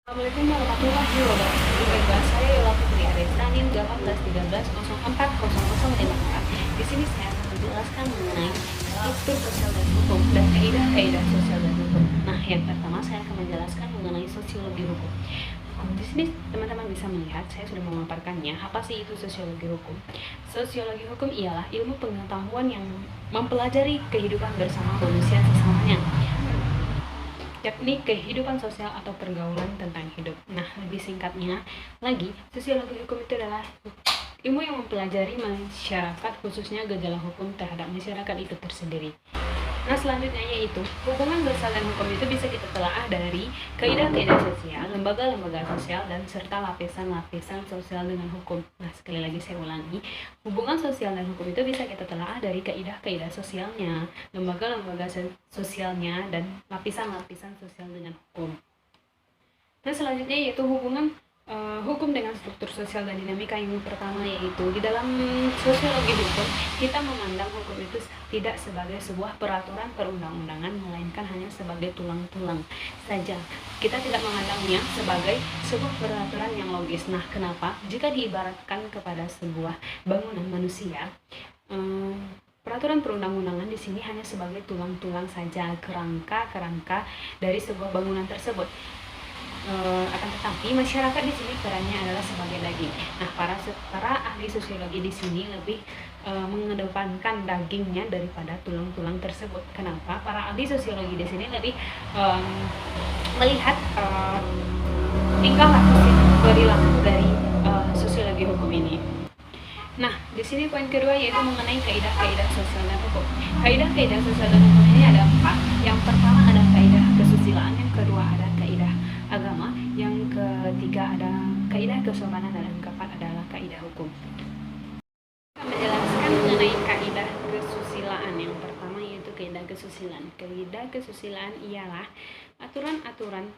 Assalamualaikum warahmatullahi wabarakatuh. Baik, saya Yola Putri Aresta NIM 1813040054. Di sini saya akan menjelaskan mengenai struktur sosial dan hukum dan kaidah-kaidah sosial dan hukum. Nah, yang pertama saya akan menjelaskan mengenai sosiologi hukum. Di sini teman-teman bisa melihat saya sudah memaparkannya. Apa sih itu sosiologi hukum? Sosiologi hukum ialah ilmu pengetahuan yang mempelajari kehidupan bersama manusia sesamanya, yakni kehidupan sosial atau pergaulan tentang hidup. Nah, lebih singkatnya lagi, sosiologi hukum itu adalah ilmu yang mempelajari masyarakat, khususnya gejala hukum terhadap masyarakat itu tersendiri. Nah, selanjutnya yaitu hubungan sosial dan hukum itu bisa kita telaah dari kaidah-kaidah sosial, lembaga-lembaga sosial, dan serta lapisan-lapisan sosial dengan hukum. Nah, sekali lagi saya ulangi, hubungan sosial dan hukum itu bisa kita telaah dari kaidah-kaidah sosialnya, lembaga-lembaga sosialnya, dan lapisan-lapisan sosial dengan hukum. Nah, selanjutnya yaitu hubungan hukum dengan struktur sosial dan dinamika. Yang pertama yaitu di dalam sosiologi hukum kita memandang hukum itu tidak sebagai sebuah peraturan perundang-undangan, melainkan hanya sebagai tulang-tulang saja. Kita tidak memandangnya sebagai sebuah peraturan yang logis. Nah, kenapa? Jika diibaratkan kepada sebuah bangunan manusia, peraturan perundang-undangan di sini hanya sebagai tulang-tulang saja, kerangka dari sebuah bangunan tersebut. Akan tetapi masyarakat di sini perannya adalah sebagai daging. Nah, para ahli sosiologi di sini lebih mengedepankan dagingnya daripada tulang-tulang tersebut. Kenapa? Para ahli sosiologi di sini lebih melihat tingkah laku perilaku dari sosiologi hukum ini. Nah, di sini poin kedua yaitu mengenai kaidah-kaidah sosial dan hukum. Kaidah-kaidah sosial dan hukum ini ada 4. Yang pertama ada kaidah kesusilaan, yang kedua ada kaidah agama, yang ketiga ada kaidah kesopanan, dan yang keempat adalah kaidah hukum. Akan menjelaskan mengenai kaidah kesusilaan. Yang pertama yaitu kaidah kesusilaan. Kaidah kesusilaan ialah aturan-aturan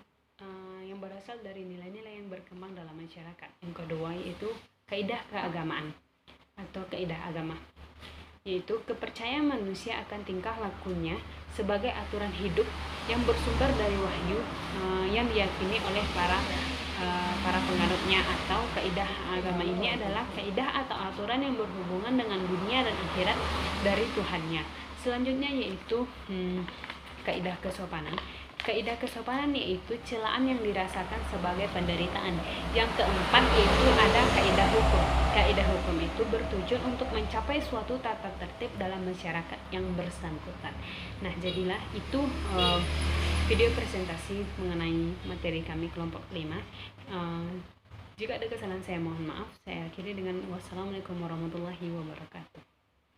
yang berasal dari nilai-nilai yang berkembang dalam masyarakat. Yang kedua yaitu kaidah keagamaan atau kaidah agama, yaitu kepercayaan manusia akan tingkah lakunya sebagai aturan hidup yang bersumber dari wahyu yang diyakini oleh para penganutnya. Atau kaidah agama ini adalah kaidah atau aturan yang berhubungan dengan dunia dan akhirat dari Tuhannya. Selanjutnya yaitu kaidah kesopanan. Kaidah kesopanan yaitu celaan yang dirasakan sebagai penderitaan. Yang keempat yaitu ada kaidah hukum. Kaidah hukum itu bertujuan untuk mencapai suatu tata tertib dalam masyarakat yang bersangkutan. Nah, jadilah itu video presentasi mengenai materi kami kelompok 5. Jika ada kesalahan saya mohon maaf. Saya akhiri dengan wassalamualaikum warahmatullahi wabarakatuh.